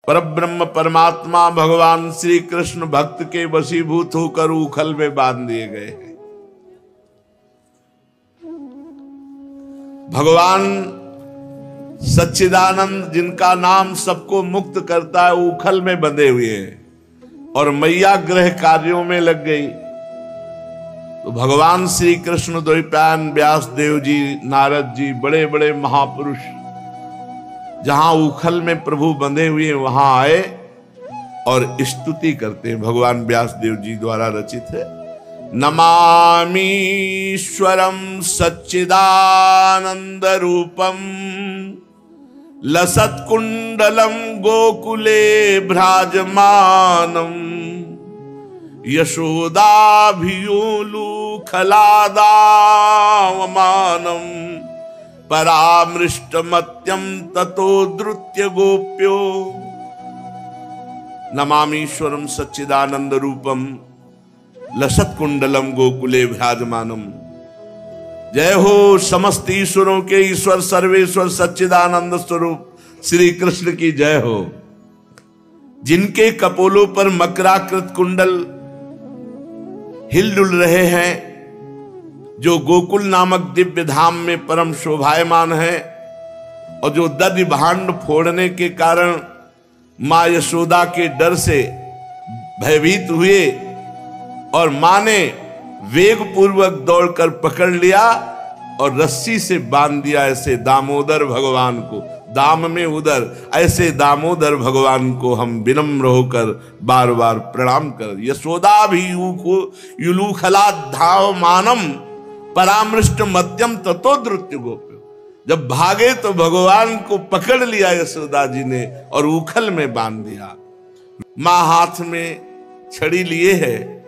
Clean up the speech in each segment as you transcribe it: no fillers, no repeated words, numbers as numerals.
परब्रह्म परमात्मा भगवान श्री कृष्ण भक्त के वशीभूत होकर उखल में बांध दिए गए हैं। भगवान सच्चिदानंद जिनका नाम सबको मुक्त करता है, उखल में बंधे हुए हैं और मैया गृह कार्यों में लग गई। तो भगवान श्री कृष्ण द्वैपायन व्यास देव जी, नारद जी, बड़े बड़े महापुरुष जहां उखल में प्रभु बंधे हुए हैं वहां आए और स्तुति करते हैं। भगवान व्यास देव जी द्वारा रचित है। नमामीश्वरम सच्चिदानंद रूपम लसत्कुंडलम गोकुले भ्राजमानम यशोदाभियोलुखलादावमानम परामृष्टमत्यं ततो द्रुत्य गोप्यो। नमामीश्वरम सच्चिदानंद रूपम लसत्कुंडलम गोकुले भ्राजमानम। जय हो समस्त ईश्वरों के ईश्वर सर्वेश्वर सच्चिदानंद स्वरूप श्री कृष्ण की जय हो। जिनके कपोलों पर मकराकृत कुंडल हिलडुल रहे हैं, जो गोकुल नामक दिव्य धाम में परम शोभायमान है और जो दधि भांड फोड़ने के कारण मां यशोदा के डर से भयभीत हुए और मां ने वेग पूर्वक दौड़कर पकड़ लिया और रस्सी से बांध दिया। ऐसे दामोदर भगवान को, दाम में उदर, ऐसे दामोदर भगवान को हम विनम्र होकर बार बार प्रणाम कर। यशोदा भी युलूखलाद्धावमानम परामृष्ट मत्यम ततो द्रुत्य गोप्यो। जब भागे तो भगवान को पकड़ लिया यशोदा जी ने और उखल में बांध दिया। मां हाथ में छड़ी लिए है,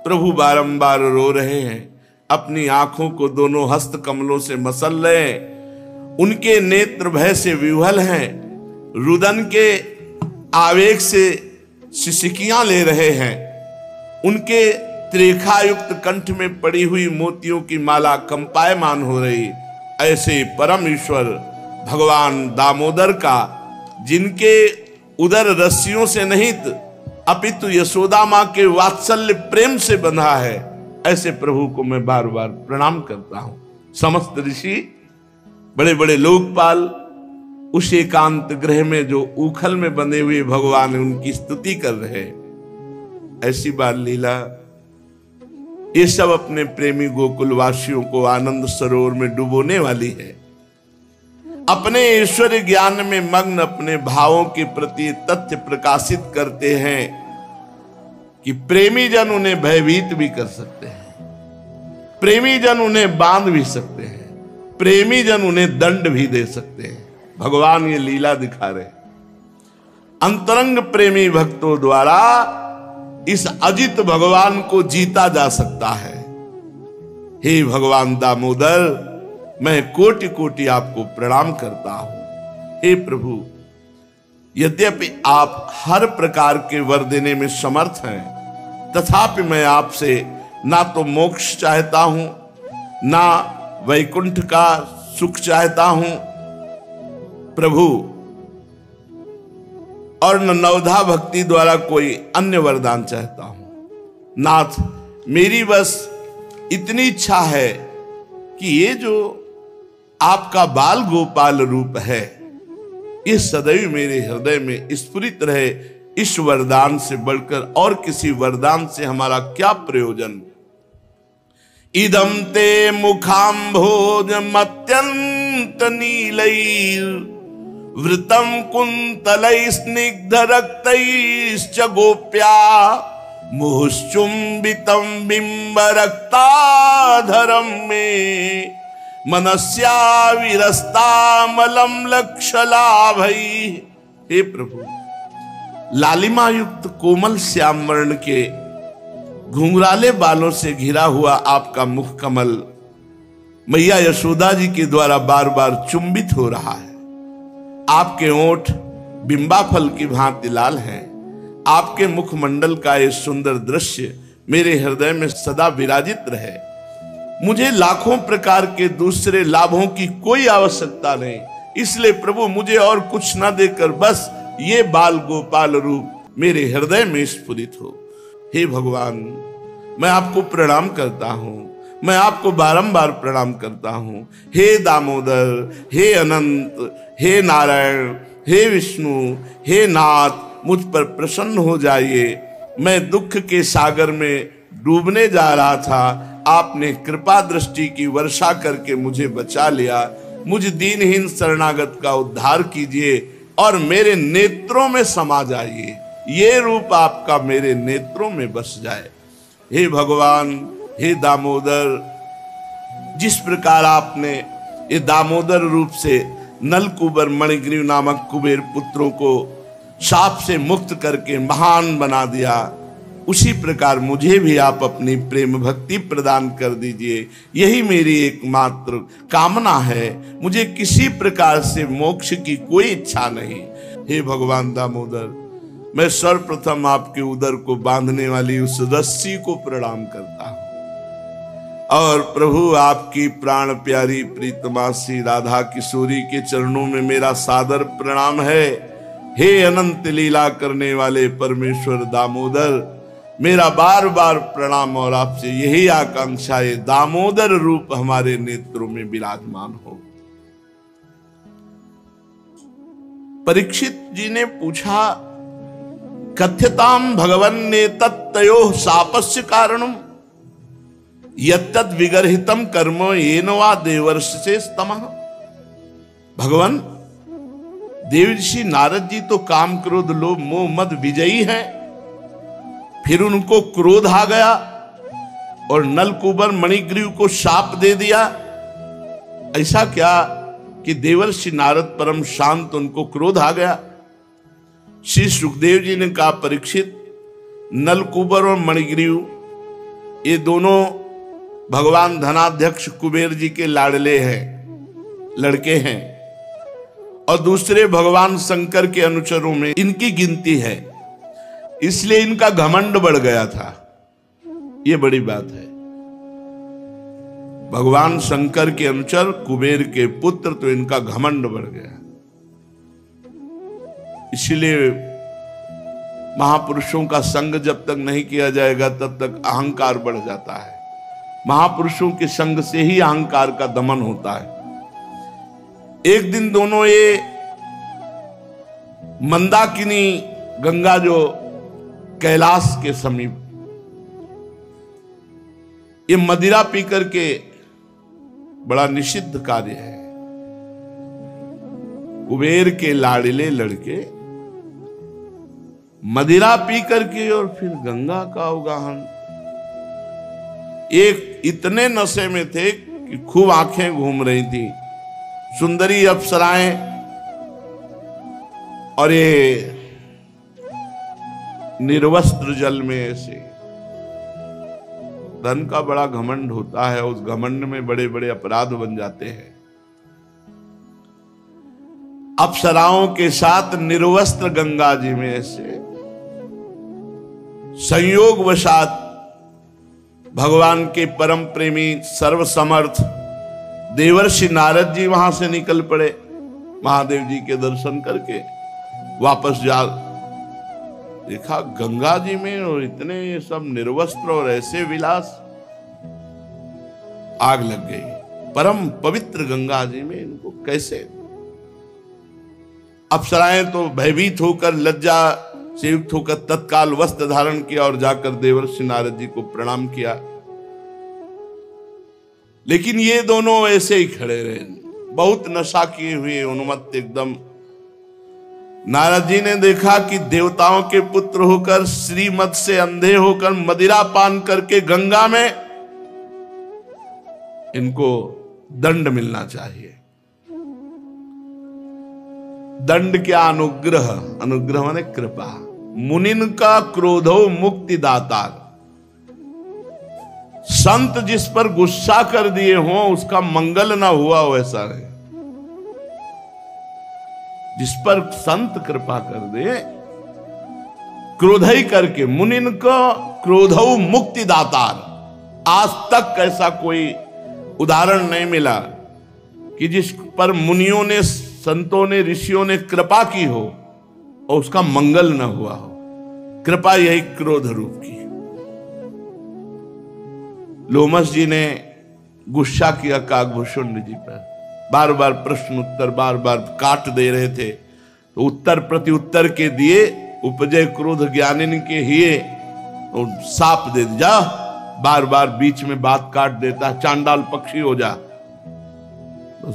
प्रभु बारंबार रो रहे हैं, अपनी आंखों को दोनों हस्त कमलों से मसल रहे हैं। उनके नेत्र भय से विह्वल हैं, रुदन के आवेग से सिसकियां ले रहे हैं। उनके त्रेखायुक्त कंठ में पड़ी हुई मोतियों की माला कंपायमान हो रही। ऐसे परम ईश्वर भगवान दामोदर का, जिनके उदर रस्सियों से निहित अपितु यशोदा मां के वात्सल्य प्रेम से बंधा है, ऐसे प्रभु को मैं बार बार प्रणाम करता हूं। समस्त ऋषि, बड़े बड़े लोकपाल उस एकांत गृह में जो उखल में बंधे हुए भगवान है उनकी स्तुति कर रहे। ऐसी बाल लीला ये सब अपने प्रेमी गोकुल वासियों को आनंद सरोवर में डुबोने वाली है। अपने ईश्वर ज्ञान में मग्न अपने भावों के प्रति तथ्य प्रकाशित करते हैं कि प्रेमी जन उन्हें भयभीत भी कर सकते हैं, प्रेमी जन उन्हें बांध भी सकते हैं, प्रेमी जन उन्हें दंड भी दे सकते हैं। भगवान ये लीला दिखा रहे। अंतरंग प्रेमी भक्तों द्वारा इस अजित भगवान को जीता जा सकता है। हे भगवान दामोदर, मैं कोटि कोटि आपको प्रणाम करता हूं। हे प्रभु, यद्यपि आप हर प्रकार के वर देने में समर्थ हैं, तथापि मैं आपसे ना तो मोक्ष चाहता हूं, ना वैकुंठ का सुख चाहता हूं प्रभु, और न नवधा भक्ति द्वारा कोई अन्य वरदान चाहता हूं। नाथ, मेरी बस इतनी इच्छा है कि ये जो आपका बाल गोपाल रूप है, ये सदैव मेरे हृदय में स्फुरित रहे। इस वरदान से बढ़कर और किसी वरदान से हमारा क्या प्रयोजन। इदं ते मुखाम्भोज मत्यंत नीलैर वृतं कुंतलै स्निग्ध रक्तैश्च गोप्या मुहुश्चुंबितं बिंब रक्ताधरं मे मनस्या विरस्तामलं लक्षलाभै। हे प्रभु, लालिमा युक्त कोमल श्याम वर्ण के घुंघराले बालों से घिरा हुआ आपका मुख कमल मैया यशोदा जी के द्वारा बार बार चुंबित हो रहा है। आपके ओंठ बिंबा फल की भांति लाल हैं। आपके मुखमंडल का ये सुंदर दृश्य मेरे हृदय में सदा विराजित रहे। मुझे लाखों प्रकार के दूसरे लाभों की कोई आवश्यकता नहीं, इसलिए प्रभु मुझे और कुछ न देकर बस ये बाल गोपाल रूप मेरे हृदय में स्फुरित हो। हे भगवान, मैं आपको प्रणाम करता हूं, मैं आपको बारंबार प्रणाम करता हूं। हे दामोदर, हे अनंत, हे नारायण, हे विष्णु, हे नाथ, मुझ पर प्रसन्न हो जाइए। मैं दुख के सागर में डूबने जा रहा था, आपने कृपा दृष्टि की वर्षा करके मुझे बचा लिया। मुझ दीनहीन शरणागत का उद्धार कीजिए और मेरे नेत्रों में समा जाइए। ये रूप आपका मेरे नेत्रों में बस जाए। हे भगवान, हे दामोदर, जिस प्रकार आपने ये दामोदर रूप से नलकूबर मणिग्रीव नामक कुबेर पुत्रों को शाप से मुक्त करके महान बना दिया, उसी प्रकार मुझे भी आप अपनी प्रेम भक्ति प्रदान कर दीजिए। यही मेरी एकमात्र कामना है। मुझे किसी प्रकार से मोक्ष की कोई इच्छा नहीं। हे भगवान दामोदर, मैं सर्वप्रथम आपके उदर को बांधने वाली उस रस्सी को प्रणाम करता हूं और प्रभु आपकी प्राण प्यारी प्रीतमा श्री राधा किशोरी के चरणों में मेरा सादर प्रणाम है। हे अनंत लीला करने वाले परमेश्वर दामोदर, मेरा बार बार प्रणाम और आपसे यही आकांक्षा है, दामोदर रूप हमारे नेत्रों में विराजमान हो। परीक्षित जी ने पूछा, कथ्यताम भगवन ने तत्तयोः शापस्य कारणम यत्तद् विगर्हितम कर्म येन वा देवर्षि स्तमः। भगवान, देव ऋषि नारद जी तो काम क्रोध लोभ मोह मद विजयी हैं, फिर उनको क्रोध आ गया और नलकूबर मणिग्रीव को शाप दे दिया। ऐसा क्या कि देवर्षि नारद परम शांत, उनको क्रोध आ गया? श्री सुखदेव जी ने कहा, परीक्षित, नलकूबर और मणिग्रीव ये दोनों भगवान धनाध्यक्ष कुबेर जी के लाडले हैं, लड़के हैं, और दूसरे भगवान शंकर के अनुचरों में इनकी गिनती है, इसलिए इनका घमंड बढ़ गया था। ये बड़ी बात है। भगवान शंकर के अनुचर कुबेर के पुत्र, तो इनका घमंड बढ़ गया। इसलिए महापुरुषों का संग जब तक नहीं किया जाएगा तब तक अहंकार बढ़ जाता है। महापुरुषों के संग से ही अहंकार का दमन होता है। एक दिन दोनों ये मंदाकिनी गंगा जो कैलाश के समीप, ये मदिरा पी करके, बड़ा निषिद्ध कार्य है, कुबेर के लाडले लड़के मदिरा पी करके और फिर गंगा का अवगाहन। एक इतने नशे में थे कि खूब आंखें घूम रही थी, सुंदरी अप्सराएं, और ये निर्वस्त्र जल में ऐसे। धन का बड़ा घमंड होता है, उस घमंड में बड़े बड़े अपराध बन जाते हैं। अप्सराओं के साथ निर्वस्त्र गंगा जी में ऐसे संयोगवशात भगवान के परम प्रेमी सर्वसमर्थ देवर्षि नारद जी वहां से निकल पड़े। महादेव जी के दर्शन करके वापस जा देखा गंगा जी में और इतने ये सब निर्वस्त्र और ऐसे विलास। आग लग गई परम पवित्र गंगा जी में, इनको कैसे। अप्सराएं तो भयभीत होकर, लज्जा से युक्त होकर तत्काल वस्त्र धारण किया और जाकर देवर्षि नारद जी को प्रणाम किया। लेकिन ये दोनों ऐसे ही खड़े रहे, बहुत नशा किए हुए, उन्मत्त एकदम। नारद जी ने देखा कि देवताओं के पुत्र होकर, श्रीमत से अंधे होकर, मदिरा पान करके गंगा में, इनको दंड मिलना चाहिए। दंड क्या? अनुग्रह। अनुग्रह माने कृपा। मुनिन का क्रोधो मुक्ति दातार। संत जिस पर गुस्सा कर दिए हो उसका मंगल ना हुआ वैसा है। जिस पर संत कृपा कर दे, क्रोधई करके, मुनिन का क्रोधो मुक्ति दातार। आज तक ऐसा कोई उदाहरण नहीं मिला कि जिस पर मुनियों ने, संतों ने, ऋषियों ने कृपा की हो और उसका मंगल न हुआ हो। कृपा यही क्रोध रूप की। लोमस जी ने गुस्सा किया काकभूषुंड जी पर, बार बार प्रश्न उत्तर बार बार काट दे रहे थे, तो उत्तर प्रति उत्तर के दिए, उपजय क्रोध ज्ञानिन के हिए, तो साप दे जा, बार बार बीच में बात काट देता, चांडाल पक्षी हो जा। तो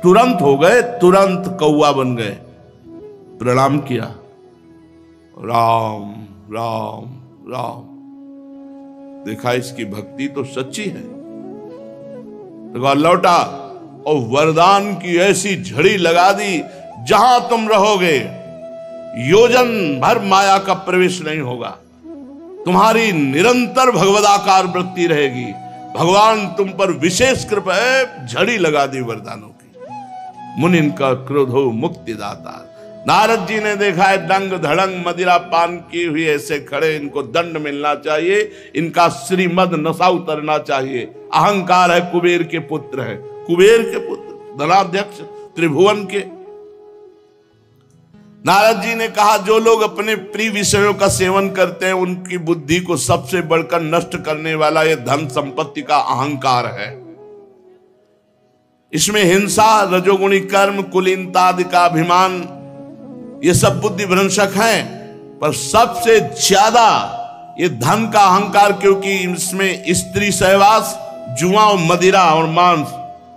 तुरंत हो गए, तुरंत कौआ बन गए, प्रणाम किया, राम राम राम। देखा इसकी भक्ति तो सच्ची है। तो लौटा और वरदान की ऐसी झड़ी लगा दी, जहां तुम रहोगे योजन भर माया का प्रवेश नहीं होगा, तुम्हारी निरंतर भगवदाकार वृत्ति रहेगी। भगवान तुम पर विशेष कृपा है, झड़ी लगा दी वरदानों की। मुनिन का क्रोध हो मुक्तिदाता। नारद जी ने देखा है डंग धड़ंग मदिरा पान की हुई ऐसे खड़े, इनको दंड मिलना चाहिए, इनका श्रीमद नशा उतरना चाहिए। अहंकार है, कुबेर के पुत्र है, कुबेर के पुत्र, धनाध्यक्ष त्रिभुवन के। नारद जी ने कहा जो लोग अपने प्रिय विषयों का सेवन करते हैं, उनकी बुद्धि को सबसे बढ़कर नष्ट करने वाला यह धन संपत्ति का अहंकार है। इसमें हिंसा, रजोगुणी कर्म, कुलीनता आदि का अभिमान, ये सब बुद्धि भ्रंशक हैं। पर सबसे ज्यादा ये धन का अहंकार, क्योंकि इसमें स्त्री सहवास, जुआ और मदिरा और मांस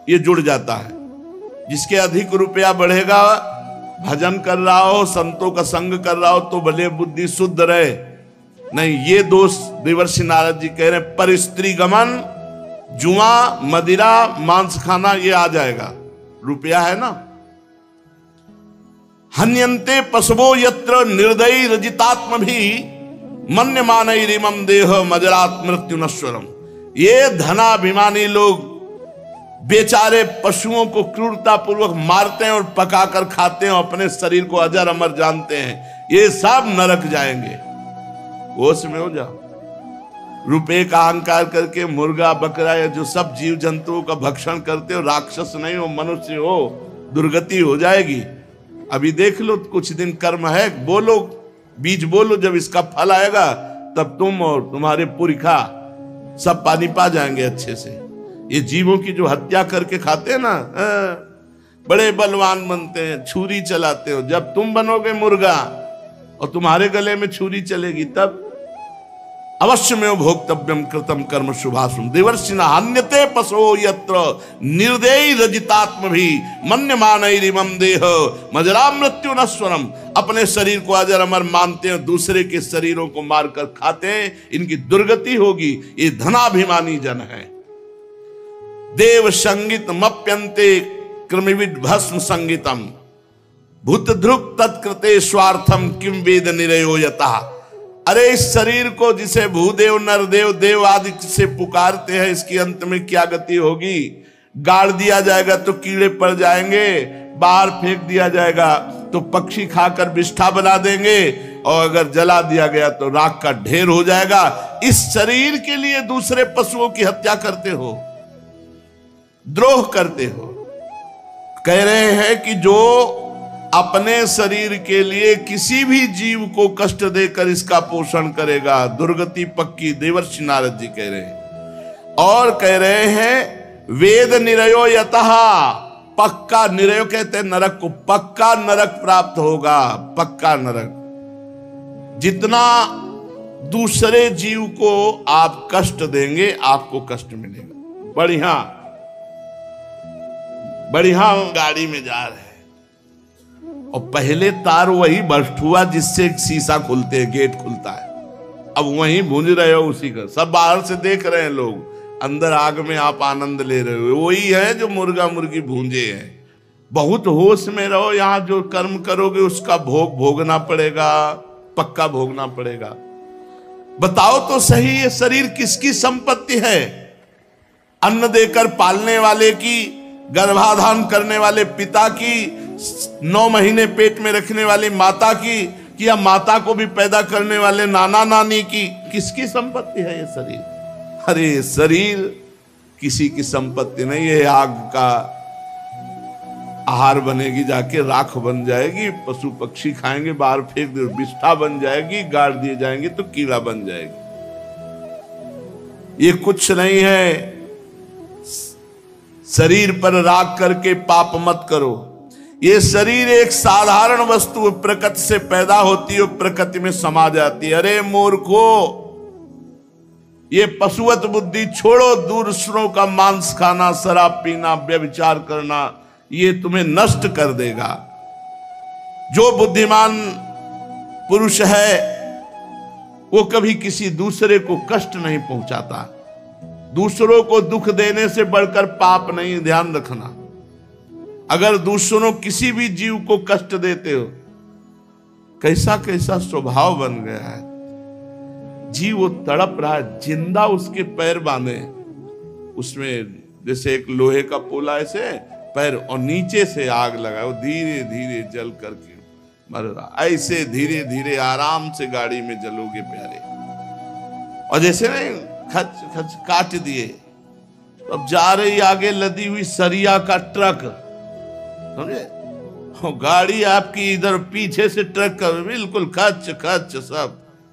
ये जुड़ जाता है। जिसके अधिक रुपया बढ़ेगा, भजन कर रहा हो, संतों का संग कर रहा हो, तो भले बुद्धि शुद्ध रहे। नहीं, ये दोष देवर्षि नारद जी कह रहे हैं, पर स्त्री गमन, जुआ, मदिरा, मांस खाना ये आ जाएगा, रुपया है ना। हन्यन्ते पशवो यत्र निर्दयी रजितात्म भी मन्यमानैरिमं देह मजरात मृत्यु नश्वरम। ये धनाभिमानी लोग बेचारे पशुओं को क्रूरता पूर्वक मारते हैं और पकाकर खाते हैं, अपने शरीर को अजर अमर जानते हैं, ये सब नरक जाएंगे। होश में हो जाओ। रुपए का अहंकार करके मुर्गा बकरा या जो सब जीव जंतुओं का भक्षण करते हो, राक्षस नहीं हो, मनुष्य हो, दुर्गति हो जाएगी। अभी देख लो, कुछ दिन कर्म है, बोलो, बीज बोलो, जब इसका फल आएगा तब तुम और तुम्हारे पुरखा सब पानी पा जाएंगे अच्छे से। ये जीवों की जो हत्या करके खाते हैं ना, बड़े बलवान बनते हैं, छुरी चलाते हो। जब तुम बनोगे मुर्गा और तुम्हारे गले में छुरी चलेगी, तब अवश्य में भोक्तव्यम कृतम कर्म शुभाशुम। देवर्षिना हन्यते पशो यत्र निर्दयी रजितात्म भी मन्यमानैरिमं देह मजरा मृत्यु नश्वरम। अपने शरीर को अजर अमर मानते हैं, दूसरे के शरीरों को मारकर खाते हैं, इनकी दुर्गति होगी। ये धनाभिमानी जन है। देव संगीत मप्यन्ते कृमिविद भस्म संगीतम भूत ध्रुव तत्कृते स्वार्थम किम वेद निरयो यतः। अरे इस शरीर को जिसे भूदेव, नरदेव, देव आदि से पुकारते हैं, इसकी अंत में क्या गति होगी? गाड़ दिया जाएगा तो कीड़े पड़ जाएंगे, बाहर फेंक दिया जाएगा तो पक्षी खाकर विष्ठा बना देंगे, और अगर जला दिया गया तो राख का ढेर हो जाएगा। इस शरीर के लिए दूसरे पशुओं की हत्या करते हो, द्रोह करते हो। कह रहे हैं कि जो अपने शरीर के लिए किसी भी जीव को कष्ट देकर इसका पोषण करेगा, दुर्गति पक्की। देवर्षि नारद जी कह रहे हैं। और कह रहे हैं वेद निरयो यतः, पक्का, निरयो कहते हैं नरक को, पक्का नरक प्राप्त होगा, पक्का नरक। जितना दूसरे जीव को आप कष्ट देंगे, आपको कष्ट मिलेगा। बढ़िया बढ़िया गाड़ी में जा रहे हैं और पहले तार वही बस्ट हुआ जिससे शीशा खुलते हैं, गेट खुलता है, अब वहीं भूंज रहे हो उसी का। सब बाहर से देख रहे हैं लोग, अंदर आग में आप आनंद ले रहे हो। वही है जो मुर्गा मुर्गी भूंजे हैं। बहुत होश में रहो, यहाँ जो कर्म करोगे उसका भोग भोगना पड़ेगा, पक्का भोगना पड़ेगा। बताओ तो सही, ये शरीर किसकी संपत्ति है? अन्न देकर पालने वाले की, गर्भाधान करने वाले पिता की, 9 महीने पेट में रखने वाली माता की, कि या माता को भी पैदा करने वाले नाना नानी की? किसकी संपत्ति है ये शरीर? अरे शरीर किसी की संपत्ति नहीं है, आग का आहार बनेगी, जाके राख बन जाएगी, पशु पक्षी खाएंगे, बाहर फेंक दे, बिष्ठा बन जाएगी, गाड़ दिए जाएंगे तो कीड़ा बन जाएगी। ये कुछ नहीं है। शरीर पर राग करके पाप मत करो। ये शरीर एक साधारण वस्तु प्रकृति से पैदा होती है, प्रकृति में समा जाती है। अरे मूर्खो, ये पशुवत बुद्धि छोड़ो। दूसरों का मांस खाना, शराब पीना, व्यभिचार करना, ये तुम्हें नष्ट कर देगा। जो बुद्धिमान पुरुष है वो कभी किसी दूसरे को कष्ट नहीं पहुंचाता। दूसरों को दुख देने से बढ़कर पाप नहीं, ध्यान रखना। अगर दूसरों किसी भी जीव को कष्ट देते हो, कैसा कैसा स्वभाव बन गया है। जीव वो तड़प रहा है, जिंदा उसके पैर बांधे, उसमें जैसे एक लोहे का पोला ऐसे पैर, और नीचे से आग लगा, वो धीरे धीरे जल करके मर रहा। ऐसे धीरे धीरे आराम से गाड़ी में जलोगे प्यारे। और जैसे नहीं खच खच काट दिए, अब जा रही आगे लदी हुई सरिया का ट्रक, समझे, गाड़ी आपकी इधर पीछे से ट्रक का बिल्कुल खच खच,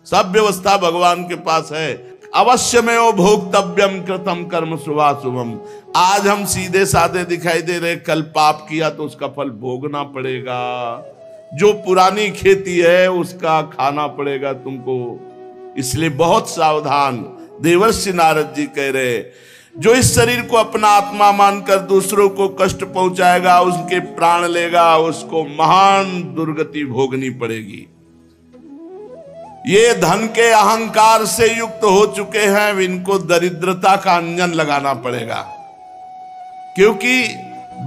सब व्यवस्था भगवान के पास है। अवश्य में वो भोक्तव्यम कृतम कर्म शुभाशुभम। आज हम सीधे साधे दिखाई दे रहे, कल पाप किया तो उसका फल भोगना पड़ेगा। जो पुरानी खेती है उसका खाना पड़ेगा तुमको। इसलिए बहुत सावधान। देवर्षि नारद जी कह रहे, जो इस शरीर को अपना आत्मा मानकर दूसरों को कष्ट पहुंचाएगा, उसके प्राण लेगा, उसको महान दुर्गति भोगनी पड़ेगी। ये धन के अहंकार से युक्त हो चुके हैं, इनको दरिद्रता का अंजन लगाना पड़ेगा। क्योंकि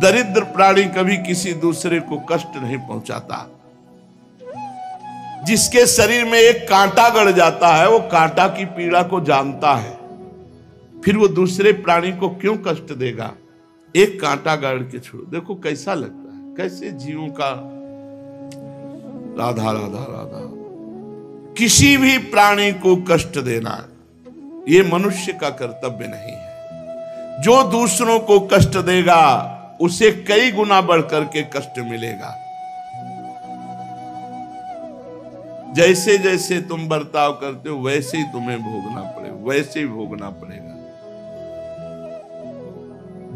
दरिद्र प्राणी कभी किसी दूसरे को कष्ट नहीं पहुंचाता। जिसके शरीर में एक कांटा गड़ जाता है, वो कांटा की पीड़ा को जानता है, फिर वो दूसरे प्राणी को क्यों कष्ट देगा। एक कांटा गाड़ के छोड़ो, देखो कैसा लगता है, कैसे जीवों का। राधा राधा राधा। किसी भी प्राणी को कष्ट देना ये मनुष्य का कर्तव्य नहीं है। जो दूसरों को कष्ट देगा उसे कई गुना बढ़कर के कष्ट मिलेगा। जैसे जैसे तुम बर्ताव करते हो वैसे ही तुम्हें भोगना पड़ेगा, वैसे ही भोगना पड़ेगा।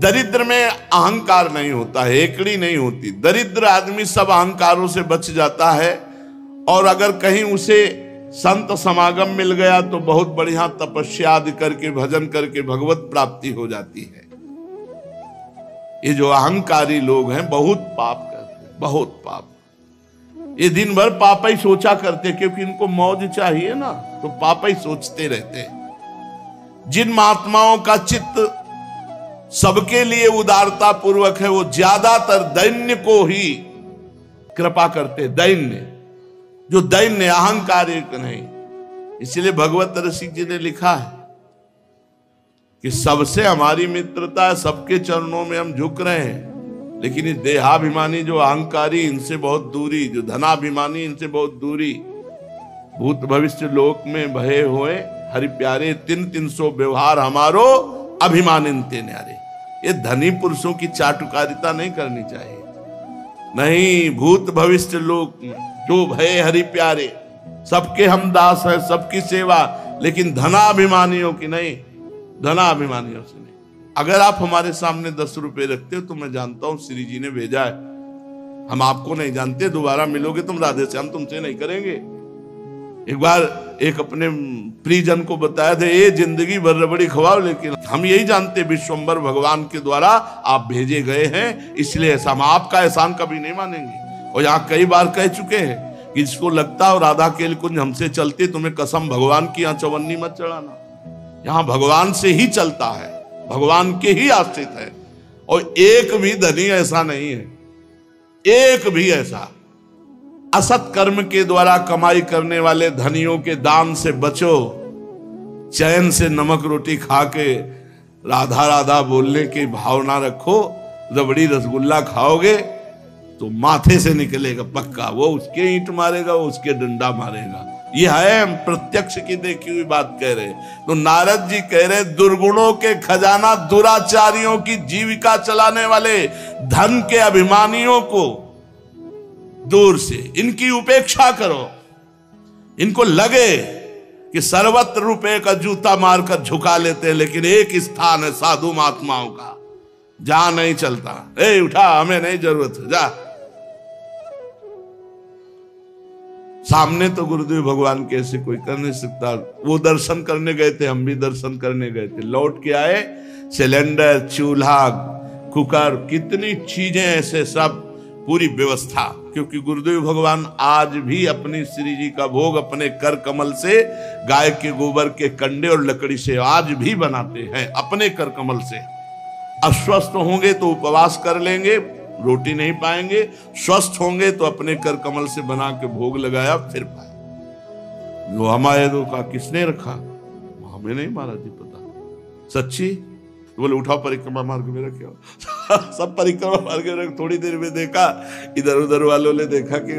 दरिद्र में अहंकार नहीं होता, हेकड़ी नहीं होती। दरिद्र आदमी सब अहंकारों से बच जाता है। और अगर कहीं उसे संत समागम मिल गया तो बहुत बढ़िया तपस्या आदि करके, भजन करके भगवत प्राप्ति हो जाती है। ये जो अहंकारी लोग हैं बहुत पाप करते हैं, बहुत पाप। ये दिन भर पाप ही सोचा करते, क्योंकि इनको मौज चाहिए ना, तो पाप ही सोचते रहते हैं। जिन महात्माओं का चित्त सबके लिए उदारता पूर्वक है, वो ज्यादातर दैन्य को ही कृपा करते। दैन्य, जो दैन्य अहंकारिक नहीं। इसलिए भगवत रसिक जी ने लिखा है कि सबसे हमारी मित्रता, सबके चरणों में हम झुक रहे हैं, लेकिन इस देहाभिमानी जो अहंकारी, इनसे बहुत दूरी। जो धनाभिमानी, इनसे बहुत दूरी। भूत भविष्य लोक में भये हुए हरि प्यारे, 300 व्यवहार हमारो अभिमानिन ते न्यारे। ये धनी पुरुषों की चाटुकारिता नहीं करनी चाहिए। नहीं, भूत भविष्य लोक में जो भय हरि प्यारे, सबके हम दास हैं, सबकी सेवा, लेकिन धनाभिमानियों की नहीं, धनाभिमानियों से नहीं। अगर आप हमारे सामने 10 रुपए रखते हो तो मैं जानता हूं श्री जी ने भेजा है। हम आपको नहीं जानते, दोबारा मिलोगे तुम राधे श्याम तुमसे नहीं करेंगे। एक बार एक अपने प्रियजन को बताया था, ये जिंदगी भर रबड़ी खवाओ, लेकिन हम यही जानते विश्वम्बर भगवान के द्वारा आप भेजे गए हैं, इसलिए ऐसा हम आपका एहसान कभी नहीं मानेंगे। और यहाँ कई बार कह चुके हैं कि जिसको लगता हो राधा केल कुंज हमसे चलते, तुम्हें कसम भगवान की यहाँ चवन्नी मत चढ़ाना। यहाँ भगवान से ही चलता है, भगवान के ही आश्रित है। और एक भी धनी ऐसा नहीं है, एक भी ऐसा। असत कर्म के द्वारा कमाई करने वाले धनियों के दान से बचो। चैन से नमक रोटी खा के राधा राधा बोलने की भावना रखो। रबड़ी रसगुल्ला खाओगे तो माथे से निकलेगा पक्का, वो उसके ईंट मारेगा, वो उसके डंडा मारेगा। ये है, हम प्रत्यक्ष की देखी हुई बात कह रहे। तो नारद जी कह रहे दुर्गुणों के खजाना, दुराचारियों की जीविका चलाने वाले, धन के अभिमानियों को दूर से इनकी उपेक्षा करो। इनको लगे कि सर्वत्र रुपए का जूता मारकर झुका लेते हैं, लेकिन एक स्थान है साधु महात्माओं का, जहां नहीं चलता। ए उठा, हमें नहीं जरूरत है, जा। सामने तो गुरुदेव भगवान के ऐसे कोई कर नहीं सकता। वो दर्शन करने गए थे, हम भी दर्शन करने गए थे, लौट के आए, सिलेंडर, चूल्हा, कुकर, कितनी चीजें ऐसे, सब पूरी व्यवस्था। क्योंकि गुरुदेव भगवान आज भी अपनी श्री जी का भोग अपने कर कमल से, गाय के गोबर के कंडे और लकड़ी से आज भी बनाते हैं, अपने कर कमल से। अस्वस्थ होंगे तो उपवास कर लेंगे, रोटी नहीं पाएंगे, स्वस्थ होंगे तो अपने कर कमल से बना के भोग लगाया फिर पाए। जो हमारे दो का किसने रखा, हमें नहीं महाराज जी पता। सच्ची बोले उठाओ परिक्रमा मार्ग में रखे। सब परिक्रमा मार्ग में रख। थोड़ी देर में देखा इधर उधर वालों ने देखा कि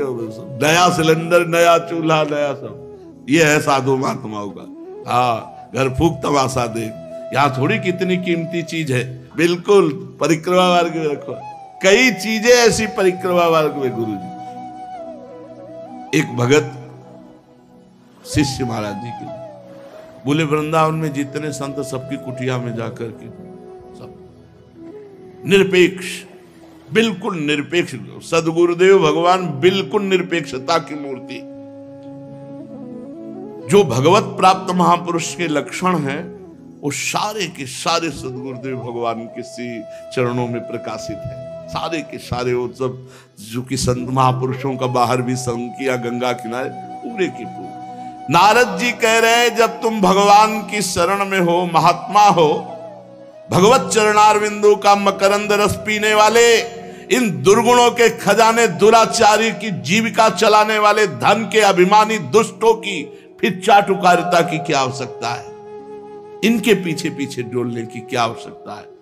नया सिलेंडर, नया चूल्हा, नया सब। ये है साधु महात्माओं का। हाँ, घर फूक तमाशा देख, यहाँ थोड़ी कितनी कीमती चीज है। बिल्कुल परिक्रमा मार्ग में रखो। कई चीजें ऐसी परिक्रमा मार्ग में गुरु जी। एक भगत शिष्य महाराज जी के बोले वृंदावन में जितने संत सबकी कुटिया में जाकर के सब निरपेक्ष, बिल्कुल निरपेक्ष। सदगुरुदेव भगवान बिल्कुल निरपेक्षता की मूर्ति। जो भगवत प्राप्त महापुरुष के लक्षण हैं वो सारे के सारे सदगुरुदेव भगवान के चरणों में प्रकाशित है। सारे के सारे वो सब जो कि संत महापुरुषों का बाहर भी संग किया गंगा किनारे, पूरे की पूरे। नारद जी कह रहे हैं जब तुम भगवान की शरण में हो, महात्मा हो, भगवत चरणारविंदों का मकरंद रस पीने वाले, इन दुर्गुणों के खजाने, दुराचारी की जीविका चलाने वाले, धन के अभिमानी दुष्टों की फिर चाटुकारिता की क्या आवश्यकता है? इनके पीछे पीछे डोलने की क्या आवश्यकता है?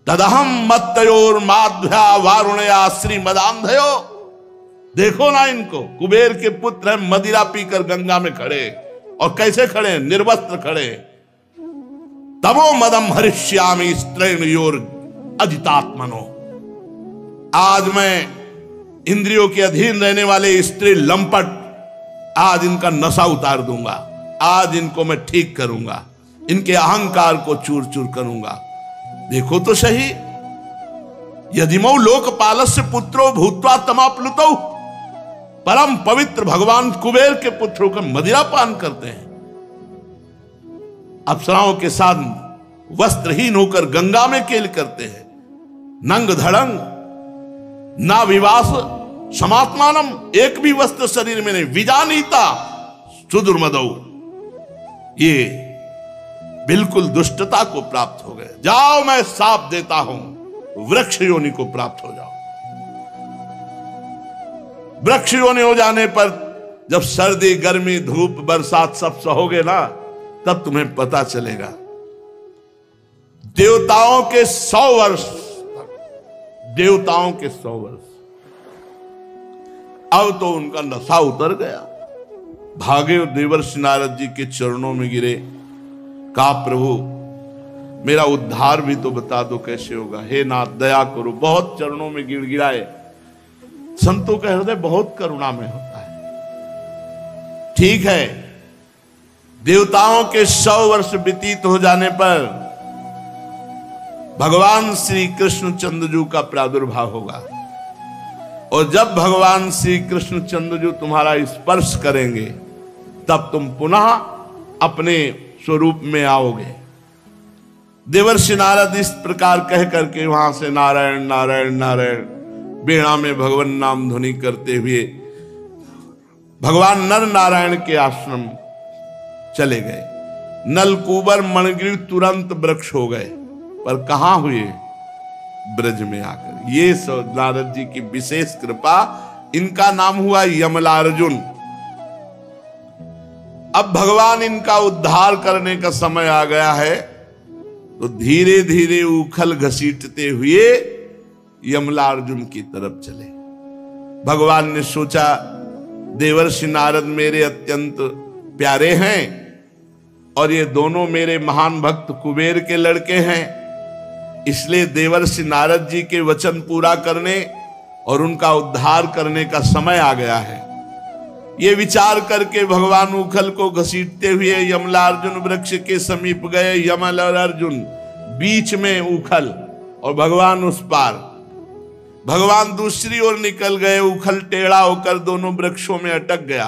तदहम मत्तयोर माध्या वारुणया श्रीमदांधयो। देखो ना इनको, कुबेर के पुत्र हैं, मदिरा पीकर गंगा में खड़े, और कैसे खड़े? निर्वस्त्र खड़े। तमो मदम हरिष्यामि स्त्रैणयोर अजितात्मनो। आज मैं इंद्रियों के अधीन रहने वाले स्त्री लंपट, आज इनका नशा उतार दूंगा, आज इनको मैं ठीक करूंगा, इनके अहंकार को चूर चूर करूंगा। देखो तो सही, यदिमौ लोकपालस्य पुत्रो भूत्वा तमाप्लुतौ। परम पवित्र भगवान कुबेर के पुत्रों का मदिरा पान करते हैं, अप्सराओं के साथ वस्त्रहीन होकर गंगा में खेल करते हैं, नंग धड़ंग, ना विवास समात्मानम, एक भी वस्त्र शरीर में नहीं, विजानीता सुदुर्मदौ। ये बिल्कुल दुष्टता को प्राप्त हो गए। जाओ मैं साप देता हूं, वृक्ष योनि को प्राप्त हो जाओ। वृक्ष योनि हो जाने पर जब सर्दी, गर्मी, धूप, बरसात सब सहोगे ना, तब तुम्हें पता चलेगा। देवताओं के 100 वर्ष, देवताओं के 100 वर्ष, अब तो उनका नशा उतर गया। भागे देवर्षि नारद जी के चरणों में गिरे, कहा प्रभु मेरा उद्धार भी तो बता दो कैसे होगा, हे नाथ दया करो। बहुत चरणों में गिड़गिड़ाए। संतों का हृदय बहुत करुणा में होता है। ठीक है, देवताओं के 100 वर्ष व्यतीत हो जाने पर भगवान श्री कृष्ण चंद्रजू का प्रादुर्भाव होगा, और जब भगवान श्री कृष्ण चंद्रजू तुम्हारा स्पर्श करेंगे तब तुम पुनः अपने स्वरूप में आओगे। देवर्षि नारद इस प्रकार कह करके वहां से नारायण नारायण नारायण वीणा में भगवान नाम ध्वनि करते हुए भगवान नर नारायण के आश्रम चले गए। नलकूबर मणिगिर तुरंत वृक्ष हो गए, पर कहां हुए? ब्रज में आकर। ये नारद जी की विशेष कृपा, इनका नाम हुआ यमलार्जुन। अब भगवान इनका उद्धार करने का समय आ गया है, तो धीरे धीरे उखल घसीटते हुए यमलार्जुन की तरफ चले। भगवान ने सोचा देवर्षि नारद मेरे अत्यंत प्यारे हैं और ये दोनों मेरे महान भक्त कुबेर के लड़के हैं, इसलिए देवर्षि नारद जी के वचन पूरा करने और उनका उद्धार करने का समय आ गया है। ये विचार करके भगवान उखल को घसीटते हुए यमलार्जुन वृक्ष के समीप गए। यमल और अर्जुन बीच में, उखल और भगवान उस पार। भगवान दूसरी ओर निकल गए, उखल टेढ़ा होकर दोनों वृक्षों में अटक गया।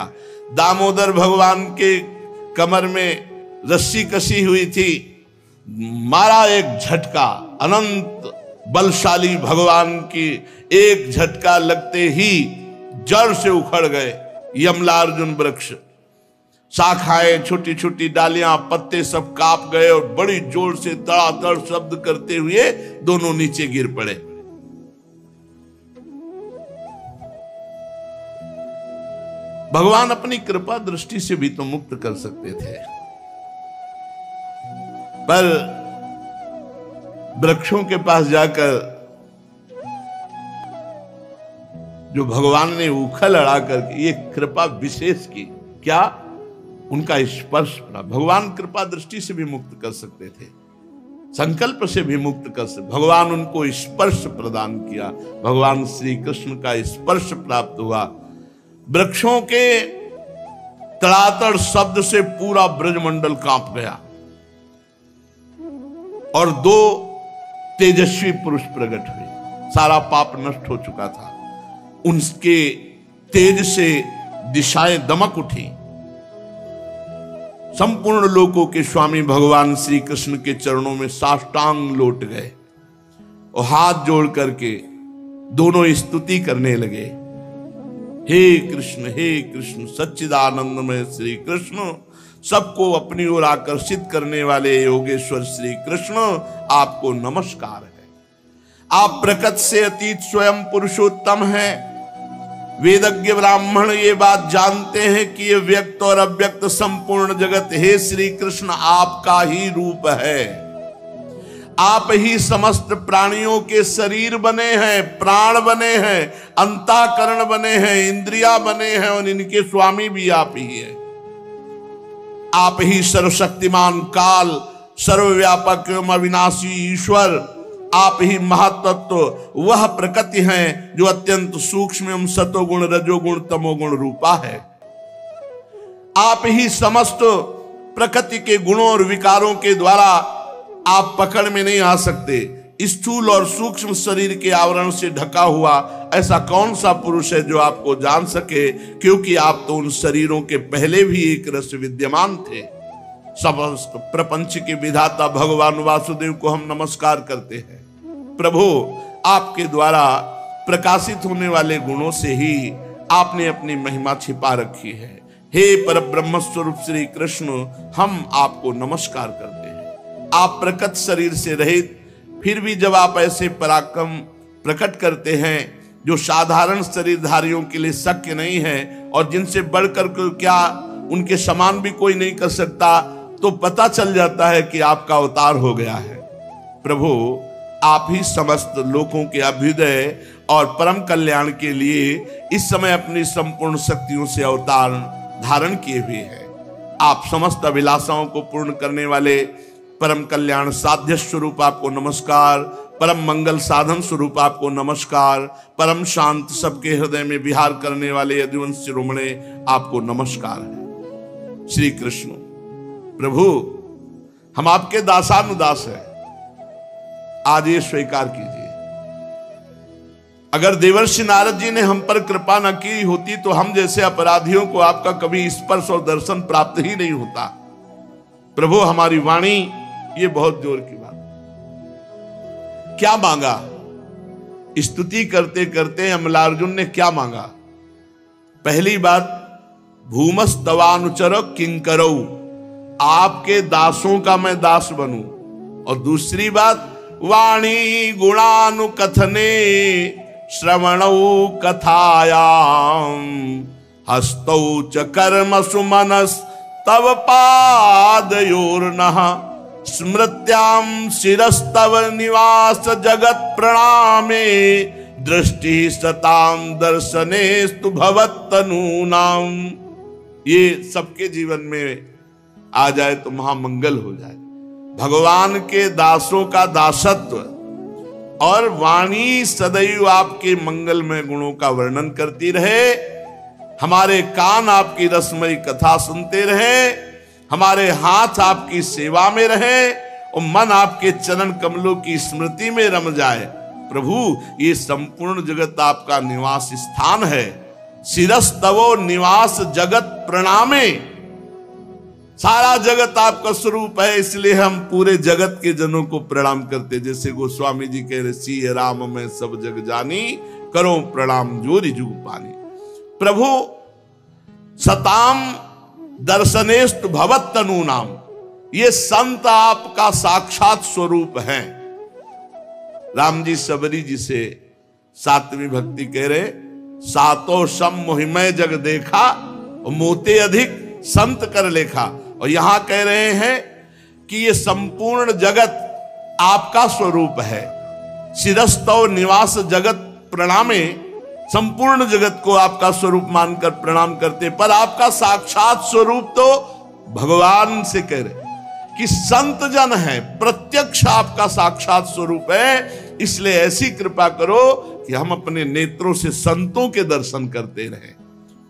दामोदर भगवान के कमर में रस्सी कसी हुई थी, मारा एक झटका, अनंत बलशाली भगवान की एक झटका लगते ही जड़ से उखड़ गए यमलार्जुन वृक्ष। शाखाएं, छोटी छोटी डालियां, पत्ते सब कांप गए और बड़ी जोर से तड़ातड़ शब्द करते हुए दोनों नीचे गिर पड़े। भगवान अपनी कृपा दृष्टि से भी तो मुक्त कर सकते थे, पर वृक्षों के पास जाकर जो भगवान ने उखल अड़ा करके ये कृपा विशेष की, क्या उनका स्पर्श पड़ा। भगवान कृपा दृष्टि से भी मुक्त कर सकते थे, संकल्प से भी मुक्त कर सकते। भगवान उनको स्पर्श प्रदान किया, भगवान श्री कृष्ण का स्पर्श प्राप्त हुआ। वृक्षों के तड़ातड़ शब्द से पूरा ब्रजमंडल कांप गया और दो तेजस्वी पुरुष प्रकट हुए। सारा पाप नष्ट हो चुका था, उनके तेज से दिशाएं दमक उठी। संपूर्ण लोकों के स्वामी भगवान श्री कृष्ण के चरणों में साष्टांग लौट गए और हाथ जोड़ करके दोनों स्तुति करने लगे। हे कृष्ण सच्चिदानंदमय श्री कृष्ण, सबको अपनी ओर आकर्षित करने वाले योगेश्वर श्री कृष्ण, आपको नमस्कार है। आप प्रकृति से अतीत स्वयं पुरुषोत्तम हैं। वेदज्ञ ब्राह्मण ये बात जानते हैं कि ये व्यक्त और अव्यक्त संपूर्ण जगत हे श्री कृष्ण आपका ही रूप है। आप ही समस्त प्राणियों के शरीर बने हैं, प्राण बने हैं, अंतःकरण बने हैं, इंद्रिया बने हैं और इनके स्वामी भी आप ही हैं। आप ही सर्वशक्तिमान काल, सर्वव्यापक एवं अविनाशी ईश्वर, आप ही महातत्व, वह प्रकृति हैं जो अत्यंत सूक्ष्म एवं सतोगुण रजोगुण तमोगुण रूपा है। आप ही समस्त प्रकृति के गुणों और विकारों के द्वारा आप पकड़ में नहीं आ सकते। स्थूल और सूक्ष्म शरीर के आवरण से ढका हुआ ऐसा कौन सा पुरुष है जो आपको जान सके, क्योंकि आप तो उन शरीरों के पहले भी एक रस विद्यमान थे। समस्त प्रपंच के विधाता भगवान वासुदेव को हम नमस्कार करते हैं। प्रभु, आपके द्वारा प्रकाशित होने वाले गुणों से ही आपने अपनी महिमा छिपा रखी है। हे परब्रह्म स्वरूप श्री कृष्ण, हम आपको नमस्कार करते हैं। आप प्रकट शरीर से रहित, फिर भी जब आप ऐसे पराक्रम प्रकट करते हैं जो साधारण शरीरधारियों के लिए शक्य नहीं है और जिनसे बढ़कर क्या उनके समान भी कोई नहीं कर सकता, तो पता चल जाता है कि आपका अवतार हो गया है। प्रभु, आप ही समस्त लोगों के अभ्युदय और परम कल्याण के लिए इस समय अपनी संपूर्ण शक्तियों से अवतार धारण किए हुए हैं। आप समस्त अभिलाषाओं को पूर्ण करने वाले परम कल्याण साध्य स्वरूप आपको नमस्कार, परम मंगल साधन स्वरूप आपको नमस्कार, परम शांत सबके हृदय में विहार करने वाले यदुवंश शिरोमणि आपको नमस्कार है। श्री कृष्ण प्रभु, हम आपके दासानुदास हैं, आज ये स्वीकार कीजिए। अगर देवर्षि नारद जी ने हम पर कृपा न की होती तो हम जैसे अपराधियों को आपका कभी स्पर्श और दर्शन प्राप्त ही नहीं होता। प्रभु, हमारी वाणी ये बहुत जोर की बात। क्या मांगा? स्तुति करते करते अमलार्जुन ने क्या मांगा? पहली बात, भूमस्तवानुचर किंकरौ, आपके दासों का मैं दास बनूं। और दूसरी बात, वाणी गुणानुकथने श्रवणौ कथायाम हस्तौ च कर्मसु मनस तव पादयोर्नः स्मृत्याम शिरस्तव निवास जगत प्रणामे दृष्टि सताम दर्शनेस्तु भवत्तनूनाम। ये सबके जीवन में आ जाए तो महामंगल हो जाए। भगवान के दासों का दासत्व और वाणी सदैव आपके मंगलमय गुणों का वर्णन करती रहे, हमारे कान आपकी रसमयी कथा सुनते रहे, हमारे हाथ आपकी सेवा में रहे और मन आपके चरण कमलों की स्मृति में रम जाए। प्रभु, ये संपूर्ण जगत आपका निवास स्थान है। शिरस्तवो निवास जगत प्रणामे। सारा जगत आपका स्वरूप है, इसलिए हम पूरे जगत के जनों को प्रणाम करते। जैसे गोस्वामी जी कह रहे, सिय राम में सब जग जानी, करो प्रणाम जोरी जुग पानी। प्रभु, सताम दर्शनेस्तु भवत्तनु नाम, ये संत आपका साक्षात स्वरूप है। राम जी सबरी जी से सातवीं भक्ति कह रहे, सातो सम मोहिमय जग देखा और मोते अधिक संत कर लेखा। और यहां कह रहे हैं कि ये संपूर्ण जगत आपका स्वरूप है। शिरस्तव निवास जगत प्रणामे, संपूर्ण जगत को आपका स्वरूप मानकर प्रणाम करते, पर आपका साक्षात स्वरूप तो भगवान से कह रहे कि संत जन है, प्रत्यक्ष आपका साक्षात स्वरूप है। इसलिए ऐसी कृपा करो कि हम अपने नेत्रों से संतों के दर्शन करते रहें।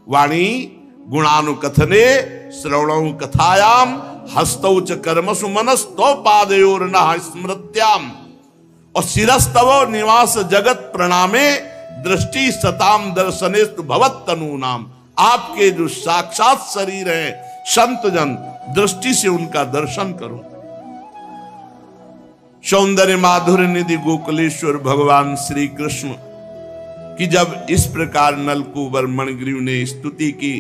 वाणी गुणानुकथने श्रवणौ कथायाम हस्तौ च कर्मसु मनस्तो पादयोर नः स्मृत्याम। और शिरस्तव निवास जगत प्रणामे दृष्टि सताम दर्शनेस्तु भवत्तनु नाम। आपके जो साक्षात शरीर है संत जन, दृष्टि से उनका दर्शन करो। सौंदर्य माधुर्य निधि गोकुलेश्वर भगवान श्री कृष्ण की जब इस प्रकार नलकूबर मणिग्रीव ने स्तुति की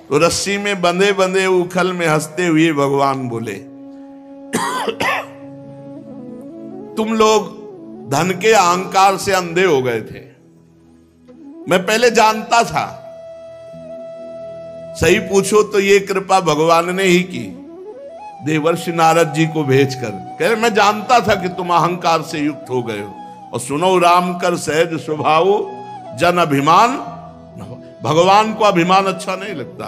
तो रस्सी में बंधे बंधे उखल में हंसते हुए भगवान बोले, तुम लोग धन के अहंकार से अंधे हो गए थे। मैं पहले जानता था। सही पूछो तो ये कृपा भगवान ने ही की, देवर्षि नारद जी को भेजकर। कह रहे, मैं जानता था कि तुम अहंकार से युक्त हो गए हो। और सुनो, राम कर सहज स्वभाव जन अभिमान। भगवान को अभिमान अच्छा नहीं लगता,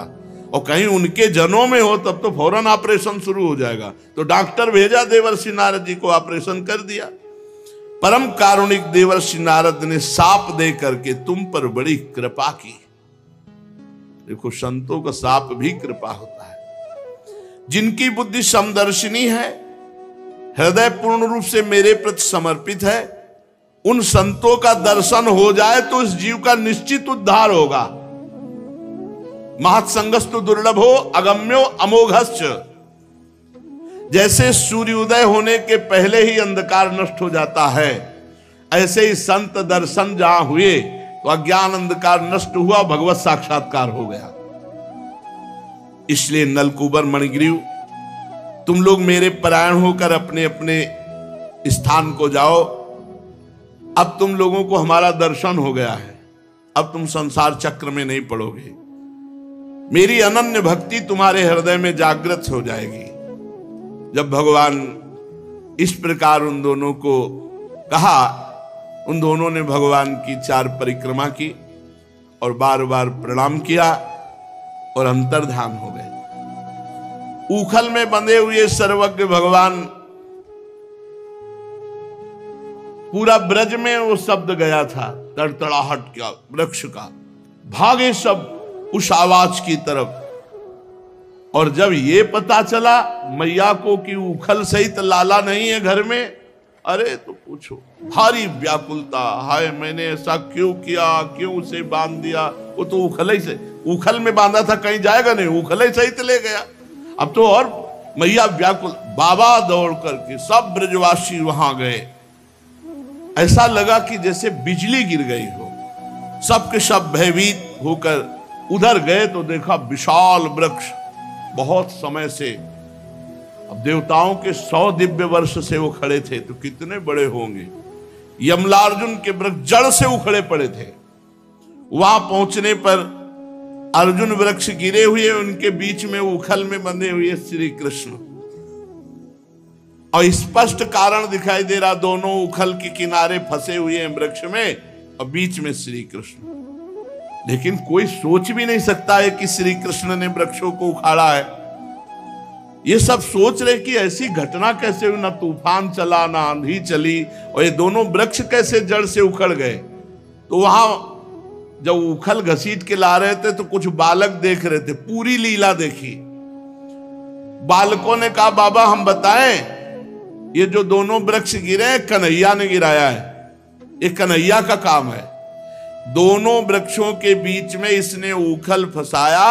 और कहीं उनके जनों में हो तब तो फौरन ऑपरेशन शुरू हो जाएगा। तो डॉक्टर भेजा, देवर्षि नारद जी को ऑपरेशन कर दिया। परम कारुणिक देवर्षि नारद ने साप दे करके तुम पर बड़ी कृपा की। देखो, संतों का साप भी कृपा होता है। जिनकी बुद्धि समदर्शिनी है, हृदय पूर्ण रूप से मेरे प्रति समर्पित है, उन संतों का दर्शन हो जाए तो इस जीव का निश्चित उद्धार होगा। महत्संगस्तु दुर्लभो अगम्यो अमोघश्च। जैसे सूर्योदय होने के पहले ही अंधकार नष्ट हो जाता है, ऐसे ही संत दर्शन जहां हुए तो अज्ञान अंधकार नष्ट हुआ, भगवत साक्षात्कार हो गया। इसलिए नलकूबर मणिग्रीव, तुम लोग मेरे परायण होकर अपने अपने स्थान को जाओ। अब तुम लोगों को हमारा दर्शन हो गया है, अब तुम संसार चक्र में नहीं पड़ोगे। मेरी अनन्य भक्ति तुम्हारे हृदय में जागृत हो जाएगी। जब भगवान इस प्रकार उन दोनों को कहा, उन दोनों ने भगवान की 4 परिक्रमा की और बार बार प्रणाम किया और अंतर्धान हो गए। ऊखल में बंधे हुए सर्वज्ञ भगवान, पूरा ब्रज में वो शब्द गया था, तड़तड़ाहट क्या वृक्ष का, भागे सब उस आवाज की तरफ। और जब ये पता चला मैया को कि ऊखल सहित लाला नहीं है घर में, अरे तो पूछो, भारी व्याकुलता। हाय, मैंने ऐसा क्यों किया, क्यों उसे बांध दिया। वो तो उखल में बांधा था, कहीं जाएगा नहीं, उखल सहित ले गया। अब तो और मैया व्याकुल। बाबा दौड़ करके सब ब्रजवासी वहां गए। ऐसा लगा कि जैसे बिजली गिर गई हो। सबके सब भयभीत होकर उधर गए तो देखा विशाल वृक्ष, बहुत समय से, अब देवताओं के 100 दिव्य वर्ष से वो खड़े थे, तो कितने बड़े होंगे। यमलार्जुन के वृक्ष जड़ से उखड़े पड़े थे। वहां पहुंचने पर अर्जुन वृक्ष गिरे हुए, उनके बीच में उखल में बंधे हुए श्री कृष्ण, और स्पष्ट कारण दिखाई दे रहा, दोनों उखल के किनारे फंसे हुए हैं वृक्ष में। और बीच में श्री कृष्ण। लेकिन कोई सोच भी नहीं सकता है कि श्री कृष्ण ने वृक्षों को उखाड़ा है। ये सब सोच रहे कि ऐसी घटना कैसे हुई, ना तूफान चला ना आंधी चली, और ये दोनों वृक्ष कैसे जड़ से उखड़ गए। तो वहां जब उखल घसीट के ला रहे थे तो कुछ बालक देख रहे थे, पूरी लीला देखी। बालकों ने कहा, बाबा हम बताएं, ये जो दोनों वृक्ष गिरे कन्हैया ने गिराया है, ये कन्हैया का काम है। दोनों वृक्षों के बीच में इसने उखल फंसाया,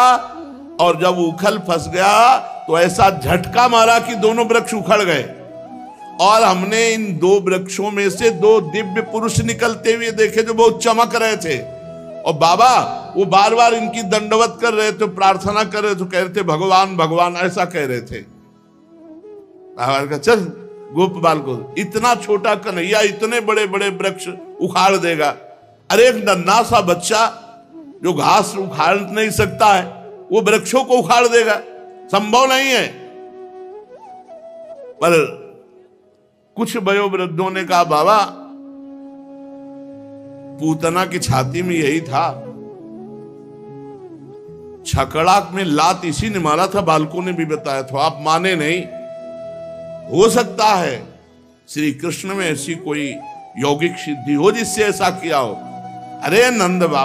और जब उखल फंस गया तो ऐसा झटका मारा कि दोनों वृक्ष उखड़ गए। और हमने इन दो वृक्षों में से दो दिव्य पुरुष निकलते हुए देखे जो बहुत चमक रहे थे। और बाबा वो बार बार इनकी दंडवत कर रहे थे, प्रार्थना कर रहे थे, कह रहे थे भगवान भगवान, ऐसा कह रहे थे। चल गोप बाल को, इतना छोटा कन्हैया इतने बड़े बड़े वृक्ष उखाड़ देगा? अरे एक नन्हा सा बच्चा जो घास उखाड़ नहीं सकता है वो वृक्षों को उखाड़ देगा? संभव नहीं है। पर कुछ वयोवृद्धों ने कहा, बाबा पूतना की छाती में यही था, छकड़ा में लात इसी ने मारा था, बालकों ने भी बताया था, आप माने नहीं। हो सकता है श्री कृष्ण में ऐसी कोई यौगिक सिद्धि हो जिससे ऐसा किया हो। अरे नंद बाबा